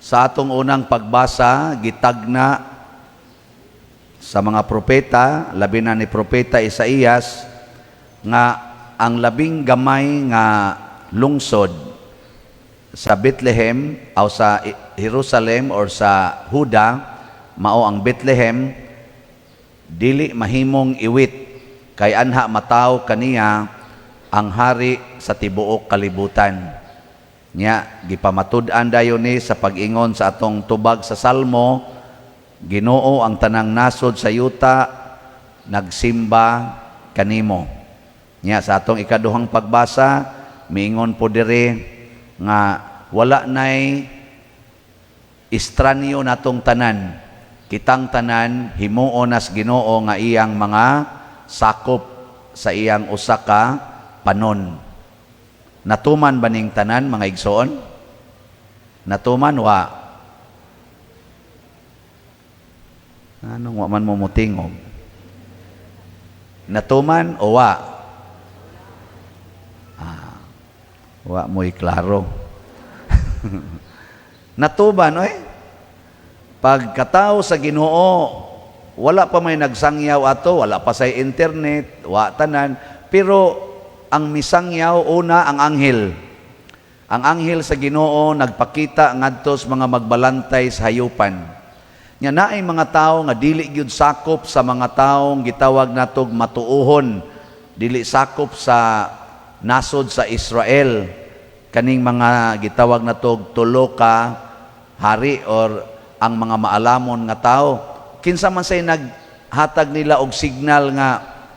Sa atong unang pagbasa, gitagna sa mga propeta, labi na ni propeta Isaías, nga ang labing gamay nga lungsod sa Bethlehem o sa Jerusalem or sa Huda, mao ang Bethlehem, dili mahimong iwit kay anha mataw kaniya ang hari sa tibuok kalibutan. Nya gipamatud-an dayon ni sa pag-ingon sa atong tubag sa Salmo, Ginoo ang tanang nasod sa yuta nagsimba kanimo. Nya sa atong ikaduhang pagbasa miingon po diri nga wala nay istranyo natong tanan, kitang tanan himuon nas Ginoo nga iyang mga sakop sa iyang usa ka panon. Natuman ba ning tanan mga igsoon? Natuman wa? Anong wa man mo mutingog? Natuman o wa? Wa mo'y klaro. Natuban, oy? Pagkatao sa Ginoo, wala pa may nagsangyaw ato, wala pa sa internet, wa tanan, pero ang misangyaw una ang anghel. Ang anghel sa Ginoo nagpakita ngadto sa mga magbalantay sa hayupan. Nya naay mga tawo nga dili gyud sakop sa mga taong gitawag natog matuohon, dili sakop sa nasod sa Israel, kaning mga gitawag natog tulo ka hari or ang mga maalamon nga tawo. Kinsa man say naghatag nila og signal nga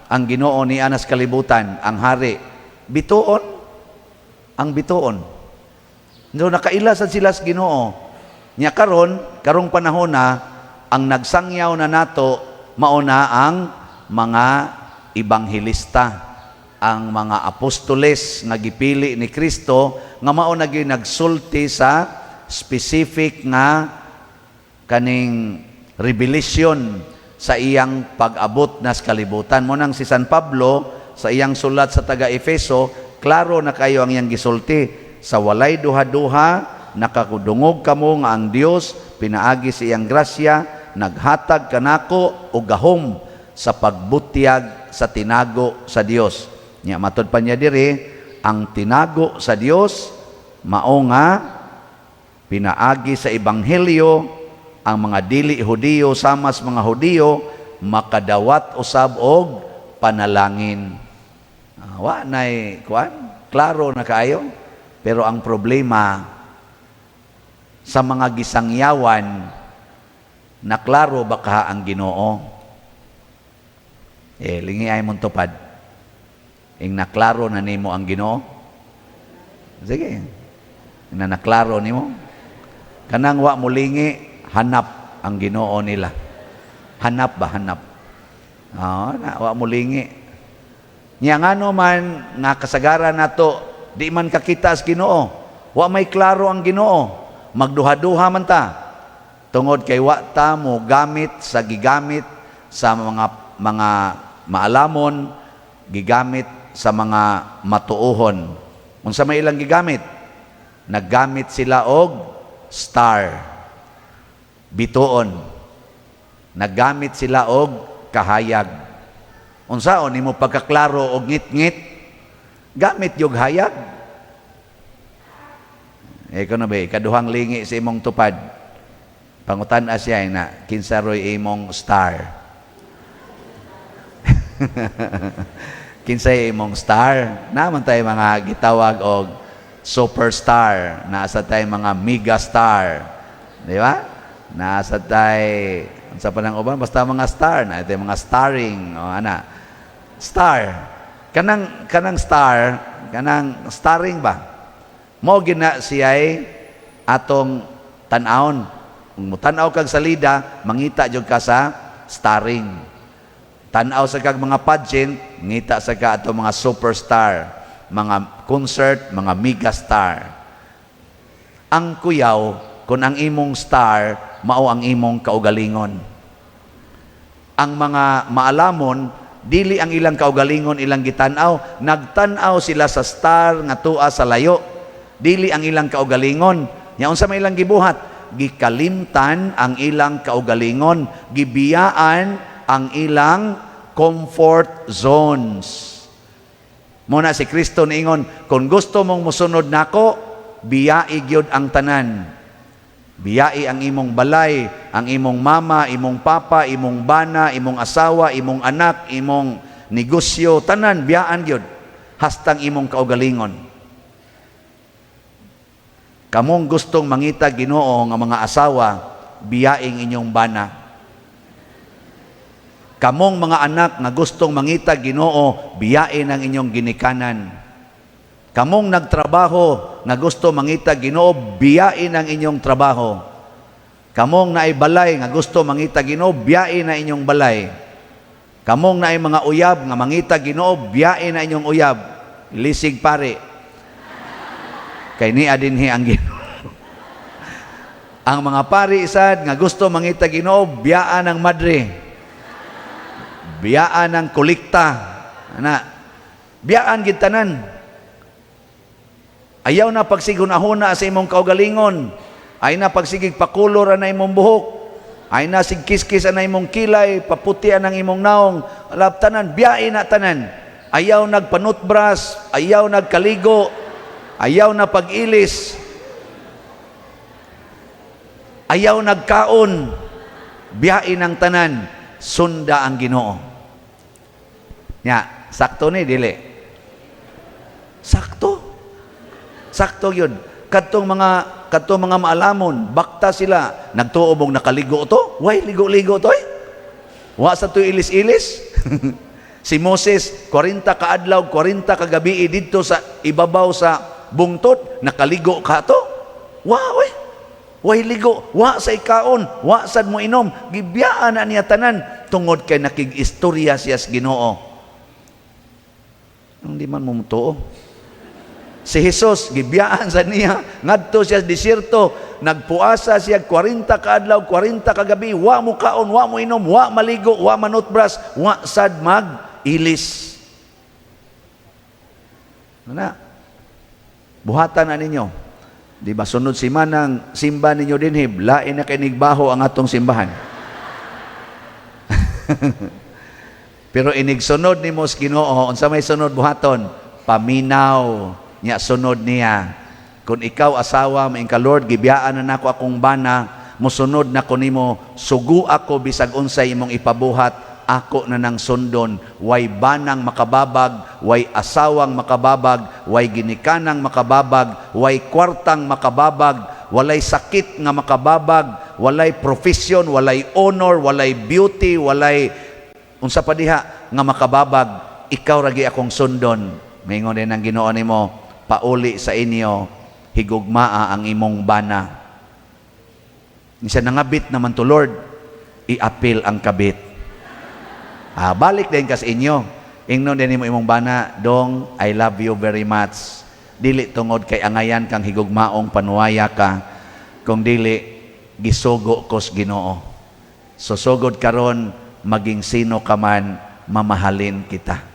ang Ginoo ni anas kalibutan, ang hari, bituon, ang bituon. No, nakaila sad sila sa Ginoo. Nya karong panahon na, ang nagsangyaw na nato, mauna ang mga ebanghelista, ang mga apostoles nga gipili ni Kristo, nga mauna gyud nagsulti sa specific nga kaning revelation sa iyang pag-abot nas kalibutan. Mo nang si San Pablo sa iyang sulat sa taga-Efeso, klaro na kayo ang iyang gisulti, sa walay duha-duha nakakudungog kamo nga ang Dios pinaagi sa iyang grasya naghatag kanako og gahom sa pagbutyag sa tinago sa Dios. Nya matud pa niya diri, ang tinago sa Dios mao nga pinaagi sa ebanghelyo ang mga dili Hudiyo sama sa mga Hudiyo makadawat usab og panalangin. Wa nay kuan, klaro na kaayo. Pero ang problema sa mga gisangyawan, na klaro ba ka ang Ginoo? Lingi ay mong tupad. Ing naklaro na nimo ang Ginoo? Sige. Na naklaro nimo? Kanang wa mulingi, hanap ang Ginoo nila. Hanap ba? Hanap. Wa mulingi. Nya ngano man nga kasagaran nato, di man kakita sa Ginoo. Wa may klaro ang Ginoo. Magduha-duha man ta. Tungod kay wa ta mo gamit sa gigamit sa mga maalamon, gigamit sa mga matuohon. Unsa may ilang gigamit? Naggamit sila og star, bituon. Naggamit sila og kahayag. Unsaon nimo pagkaklaro og ngit-ngit? Gamit yung hayag. Ikaw na ba, ikaduhang lingi sa imong tupad. Pangutan-a siya na, kinsaroy imong star. Kinsay imong star? Naman tayo mga gitawag og superstar. Nasa tayo mga megastar. Di ba? Nasa tayo, sa panang uban, basta mga star. Na ito mga starring. O ana, star. Kanang star, kanang starring ba? Mo gina siya'y atong tan-aon. Kung tan-aw kag salida, mangita jud ka sa starring. Tan-aw sa kag mga pageant, ngita sa ka atong mga superstar, mga concert, mga megastar. Ang kuyaw, kung ang imong star, mao ang imong kaugalingon. Ang mga maalamon, dili ang ilang kaugalingon ilang gitanaw, nagtanaw sila sa star nga tua sa layo. Dili ang ilang kaugalingon. Nya unsa may ilang gibuhat? gikalimtan ang ilang kaugalingon, gibiyaan ang ilang comfort zones. Muna si Kristo niingon, kung gusto mong musunod nako, biyai gyud ang tanan. Biyai ang imong balay, ang imong mama, imong papa, imong bana, imong asawa, imong anak, imong negosyo, tanan biyaan gyud hastang imong kaugalingon. Kamong gustong mangita Ginoo nga mga asawa, biyaing inyong bana. Kamong mga anak nga gustong mangita Ginoo, biyain ang inyong ginikanan. Kamong nagtrabaho nga gusto mangita Ginoo, biyain ang inyong trabaho. Kamong naay balay nga gusto mangita Ginoo, biyain ang inyong balay. Kamong naay mga uyab nga mangita Ginoo, biyain ang inyong uyab. Lisig pare. Kay niya dinhi ang Ginoo. Ang mga pari sad nga gusto mangita Ginoo, biyaan ang madre. Biyaan ang kolekta. Ana. Biyaan gid tanan. Ayaw na pagsigunahuna sa imong kaugalingon. Ay na pagsigig pakulor na imong buhok. Ay na sigkiskis na imong kilay, paputian ang imong naong. Alap tanan, biyain na tanan. Ayaw nagpanutbras, ayaw nagkaligo, ayaw na pag-ilis, ayaw nagkaon, biyain ang tanan, sunda ang Ginoo. Nya, sakto ni dili. Sakto. Sakto yun. Katong mga maalamon, bakta sila, nagtuobong nakaligo to? Why, ligo-ligo to eh? Wa sa to ilis-ilis? Si Moses, 40 kaadlaw, 40 kagabi dito sa ibabaw sa bungtod, nakaligo ka to? Wa, why? Why ligo? Wa sa ikaon, wa sad mo inom, gibiyaan na niya tanan, tungod kay nakig-istorya siya sa Ginoo. Hindi man mo mutuo. Si Jesus, gibiyaan sa niya, ngadto siya sa desierto, nagpuasa siya 40 kaadlaw, 40 kagabi, wa mo kaon, wa mo inom, wa maligo, wa manutbras, wa sad mag-ilis. Ano? Buhatan na ninyo. Di ba sunod si manang simba ninyo dinhib, lain na kay nigbaho ang atong simbahan. Pero inigsunod ni mo sa Ginoo, unsa may sunod buhaton? Paminaw. Nya sunod niya. Kung ikaw asawa, maingka Lord, gibiyaan na nako akong bana, musunod na ko nimo, sugu ako bisag unsay imong ipabuhat, ako na nang sundon. Way banang makababag, way asawang makababag, way ginikanang makababag, way kwartang makababag, walay sakit nga makababag, walay profession, walay honor, walay beauty, walay unsa pa diha nga makababag, ikaw ragi akong sundon. Maingon din ang Ginoo nimo, pauli sa inyo, higugmaa ang imong bana. Isa nangabit naman to Lord, i-appeal ang kabit. Balik din ka sa inyo. Ingnon din mo imong bana, Dong, I love you very much. Dili tungod kay angayan kang higugmaong panuwaya ka, kung dili, gisugo ko sa Ginoo. Susugod karon, maging sino ka man, mamahalin kita.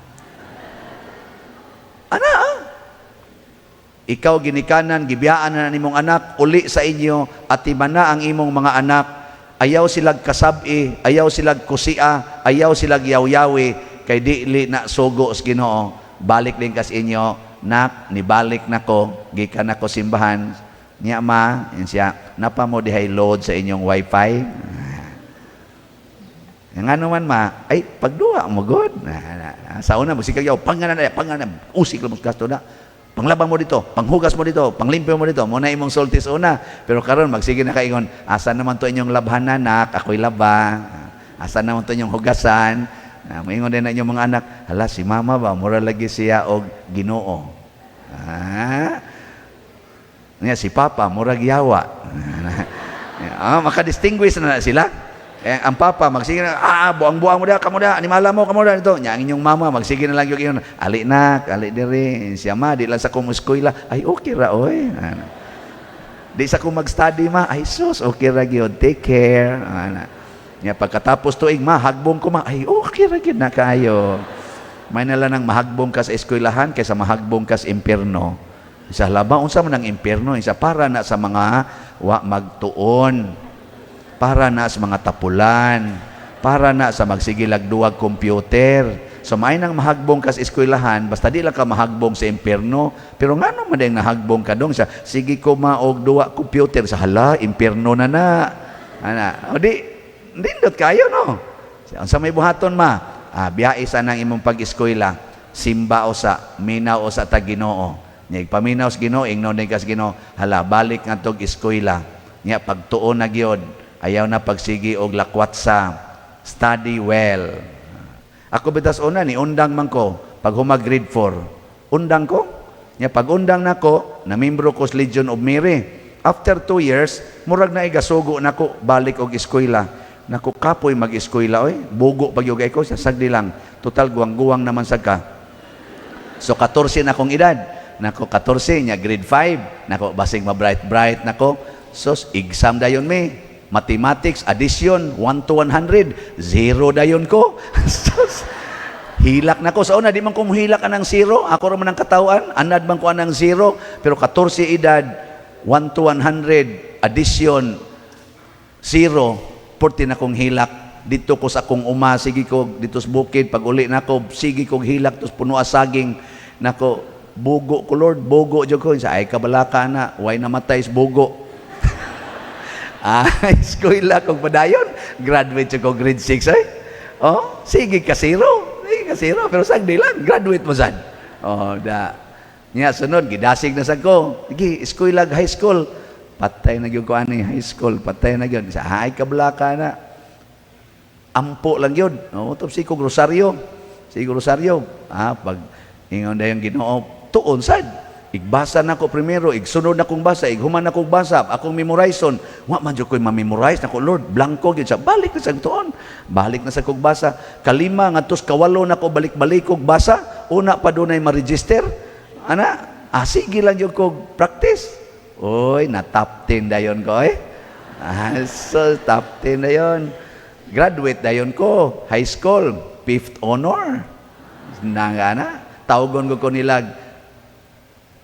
Ikaw ginikanan, gibiyaan na nimong anak, uli sa inyo, at na ang imong mga anak, ayaw silag kasabi, ayaw silag kusia, ayaw silag yaw-yawi, kay di na sugo sa Ginoo. Balik din kas inyo, nak, nibalik na ko, gikan na ko simbahan, niya ma, yun siya, napa mo dihay load sa inyong wifi? Nga naman ma, ay, pagduwa mo good. Sa una, magsikag yaw, panganan, usik lang mo gasto na. Panglaba mo dito, panghugas mo dito, panglimpyo mo dito, muna imong sultis una. Pero karon magsige na kaingon, asa naman to inyong labhanan, nak, ako'y laba. Asa naman to inyong hugasan. Moingon din na inyong mga anak, hala, si mama ba, mura lagi siya og Ginoo. Si papa, mura giyawa. Makadistinguish na sila. Ang papa, magsige na, buang-buang mo da, kamo da, animala mo, kamo da, ito. Ang inyong mama, magsige na lang yung ali nak, ali diri, siya ma, di lang sa kumuskuila, ay okay ra, oy. Di sa kung mag-study ma, ay sus, okay ra yun, take care. Pagkatapos tuig ma, hagbong ko ma, ay okay ra yun na kayo. May nala nang mahagbong ka sa eskwelahan kaysa mahagbong ka sa impyerno. Isa labaw, unsa man ang impyerno, isa para na sa mga wa magtuon. Para na sa mga tapulan, para na sa magsigilag duwag computer. So may nang mahagbong ka sa eskwelahan, basta di lang ka mahagbong sa impyerno. Pero nga naman din nahagbong ka dong sa sige ko maog duwa computer sa hala, impyerno na na. Ana, o di nindot kayo no. Sa may buhaton biyahe sa nang imong pag-eskwela, simba o sa minaw o sa ta Ginoo. Nya paminaw sa Ginoo, ingnaw ni kas Ginoo, hala balik nga tog eskwela. Nya pagtuon na gyud, ayaw na pagsigi og lakwat sa study well. Ako bitas una ni undang man ko pag humag grade 4. Undang ko. Nya pag undang nako, na membro ko sa Legion of Mary. After 2 years, murag na igasugo nako balik og eskwela. Nako kapoy mag-eskwela oy. Bugo pag yugay ko sa sagdi lang. Total guwang-guwang naman sad ka. So 14 na akong edad. Nako 14 nya grade 5. Nako basing ma-bright nako. So exam dayon me. Mathematics, addition, 1 to 100, 0 dayon ko. Hilak na ko. Sa una, di man ko muhilak anang 0. Ako raman ang katawan, anad man ko anang 0. Pero 14 edad, 1 to 100, addition, 0. 40 na kong hilak. Dito ko sa akong uma, sige ko, dito sa bukid, pag uli na ko, sige kong hilak, tapos puno asaging, nako, bugo ko Lord, bugo dyan ko. Ay, kabalaka na, why namatay sa bugo? Eskwela kong padayon, graduate ko grade 6 ay. Oh, sige ka 0. Sige ka 0, pero sagdi lang, graduate mo sad. Oh, nya sunod gidasig na sad ko. Sige, eskwela high school. Patay na gyud ko ani high school, patay na gyud. Sa ay kablaka na. Ampo lang gyud. Oh, top si ko rosaryo. Pag ingon dayon Ginoo, tuon sad. Igbasa na ko primero, igsunod na kong basa, ighuman na kong basa, akong memorizon. Wa man jud ko'y ma-memorize nako Lord, blanco gyud sa balik na sa tuon. Balik na sa kong basa. Kalima ngadtos kawalo na ko balik-balik kog basa. Una pa dunay ma-register. Sige lang jud kog practice. Oy, na top 10 dayon ko so top 10 dayon. Graduate dayon ko, high school, 5th honor. Nangana, tawgon ko nilag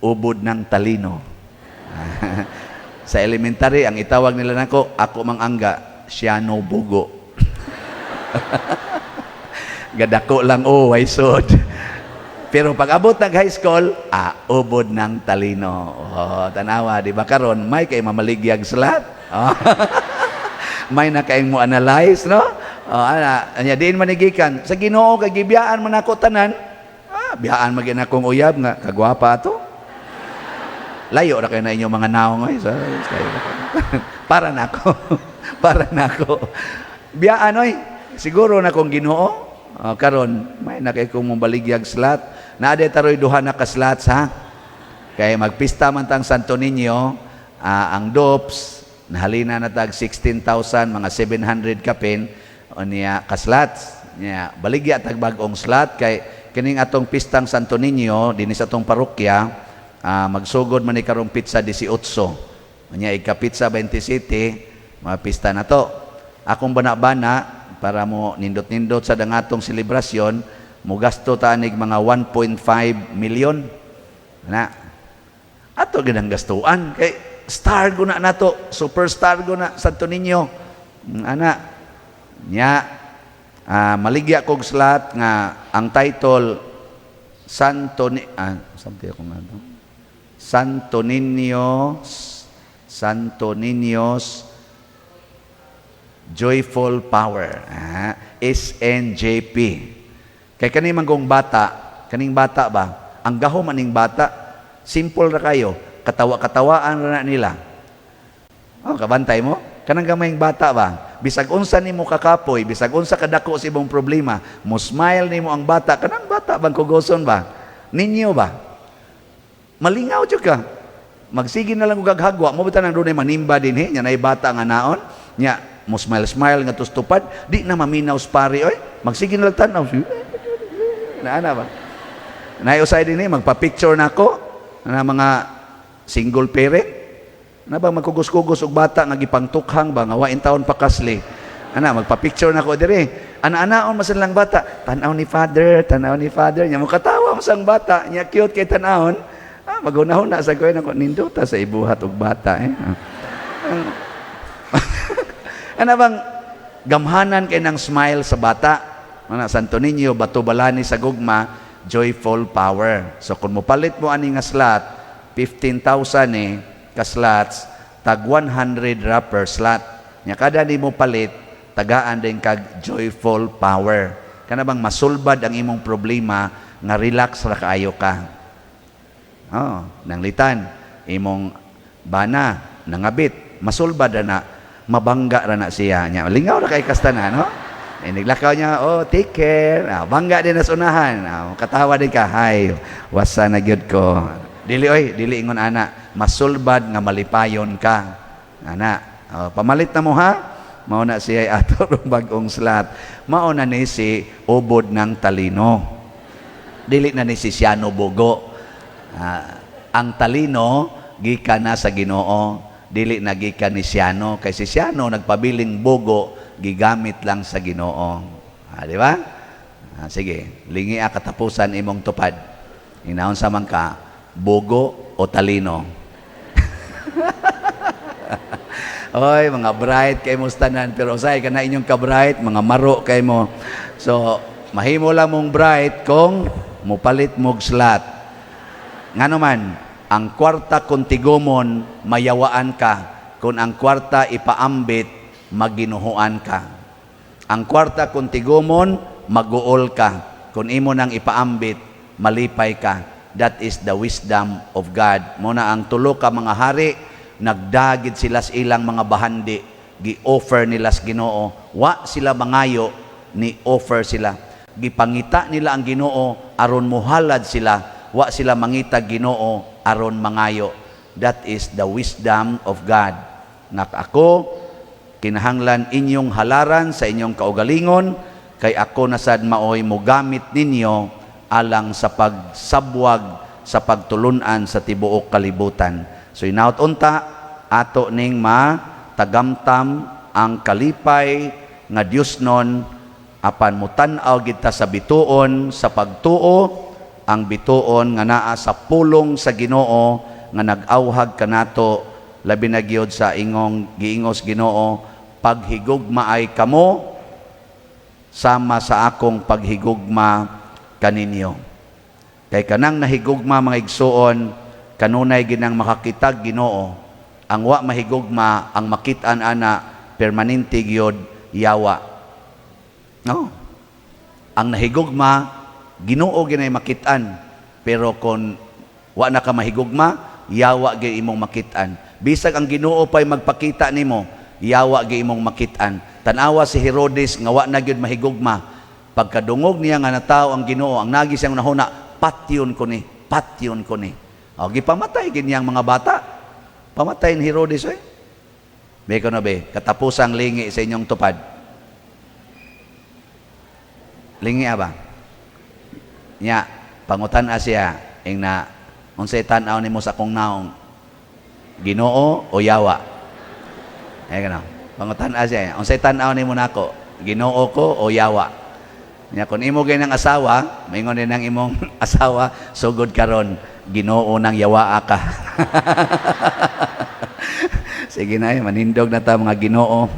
ubod ng talino. Sa elementary, ang itawag nila nako, ako mang angga, siyano bugo. Gadako lang, ay sod. Pero pag abot ng high school, ubod ng talino. Tanawa, di ba karon may kay mamaligyag slat. May na kayong mo analyze, no? Diin manigikan. Sa Ginoo, kagibiyaan man ako tanan, biyaan magin akong uyab nga, kagwapa to. Layo na kayo na inyong mga naong para na ako. Biyaan oy, siguro na kong Ginoo. Karon may na kay kong mobaligyag slat. Naade taroy duha na ka slats ha. Kay magpista man tang Santo Niño, ang DOPS nahalina na tag 16,000 mga 700 kapin niya ka slats. Niya baligya tag bag-ong slat kay kining atong pistang Santo Niño dinhi sa atong parokya. Magsugod man ni karong pizza 18. Nya ika-pizza 27, mga pista na to. Akong bana-bana para mo nindot-nindot sa dangatong selebrasyon, mo gasto tanig mga 1.5 million. Ato gid ang gastuan kay star go na nato, superstar go na Santo Niño. Nya maligya kog slot nga ang title Santo Niño's Joyful Power. SNJP. Kay kaning manggong kaning bata ba? Ang gahom aning bata, simple ra kayo. Katawa-katawaan ra na nila. Kabantay mo? Kanang gamayng bata ba? Bisag unsa nimo kakapoy, bisag unsa kadako sa imong problema, mo smile nimo ang bata. Kanang bata bang kugoson ba? Ninyo ba? Malingaw jud ka. Magsige na lang ug gaghagwa, mo bitan nang dunay manimba dinhi, nya nay bata nga naon, nya mo smile nga tustupad, di na maminaw sa pari oy. Magsige na lang tanaw. Naana ba? Nay usay dinhi magpa-picture nako na mga single parent. Na bang magkugos-kugos og bata nga gipangtukhang ba nga wain taon pa kasli. Magpa-picture nako diri. Ana-anaon masan lang bata, tanaw ni father. Nya mo katawa sang bata, nya cute kay tanawon. Maghunahon na sa kuya nako nindota sa ibuhat og bata Ano bang gamhanan kay ng smile sa bata? Mga Santo Niño, bato balani sa gugma, joyful power. So kung mupalit mo ani nga slot, 15,000 ka slots, tag 100 ra per slot. Nya kada di mo palit, tagaan din kag joyful power. Kana bang masulbad ang imong problema nga relax ra kaayo ka. Nanglitan imong bana nangabit, masulbad na mabangga ra na siya. Nya lingaw ra kay kastana, no? Naglakaw niya, take care. Bangga din na sunahan. Katawa din ka, hay, wasa na gyud ko. Dili ingon ana, masulbad nga malipayon ka. Ana, pamalit na mo ha. Mao na siya ato bagong slot. Mao na ni si ubod ng talino. Dili na ni si Siano Bogo. Ang talino gikan na sa Ginoo, dili na gikan ni Siano, kay si Siano nagpabiling bogo, gigamit lang sa Ginoo. Di ba? Sige, lingi katapusan imong tupad. Inaon sa man ka, bogo o talino? Oy, mga bright kay mo tanan, pero usay ka na inyong ka-bright, mga maro kay mo. So, mahimo lang mong bright kung mupalit mog slot. Ngano man, ang kwarta kung tigomon, mayawaan ka. Kung ang kwarta ipaambit, maginuhuan ka. Ang kwarta kung tigomon, maguol ka. Kung imo nang ipaambit, malipay ka. That is the wisdom of God. Muna ang tulo ka mga hari, nagdagid sila sa ilang mga bahandi, gi-offer nila sa Ginoo. Wa sila mangayo, ni offer sila. Gipangita nila ang Ginoo, aron muhalad sila. Wa sila mangita Ginoo, aron mangayo. That is the wisdom of God. Ako, kinahanglan inyong halaran sa inyong kaugalingon, kay ako nasad maoy mo gamit ninyo alang sa pagsabwag sa pagtulunan sa tibuok kalibutan. So inaut unta, ato ning tagamtam ang kalipay nga Dios non, apan mutan-aw kita sa bituon sa pagtuo, ang bituon nga naa sa pulong sa Ginoo nga nag-awhag kanato, labi na gyud sa ingong giingos Ginoo, paghigugma ay kamo sama sa akong paghigugma kaninyo. Kay kanang nahigugma mga igsuon, kanunay ginang makakitag Ginoo. Ang wa mahigugma, ang makit-an ana permanente gyud yawa. No. Ang nahigugma, Ginoo ginay makit-an, pero kung wa na ka mahigugma, yawa gyud imong makit-an. Bisag ang Ginoo pay magpakita nimo, yawa gyud imong makit-an. Tanawa si Herodes nga wa na gyud mahigugma. Pagkadungog niya nga natawo ang Ginoo, ang nagi siyang nahuna, patyon ko ni. Gipamatay ganyang mga bata. Pamatay ni Herodes eh. Beko na be, katapusang lingi sa inyong tupad. Lingi ba? Nya, pangutan siya, ing na, unsay tanaw nimo sa akong naong, Ginoo o yawa? Pangutan siya, unsay tanaw nimo nako, Ginoo ko o yawa? Nya, kung imo gay ng asawa, maingon din ng imong asawa, sugod karon, Ginoo nang yawa ka. Sige na, manindog na ta mga Ginoo.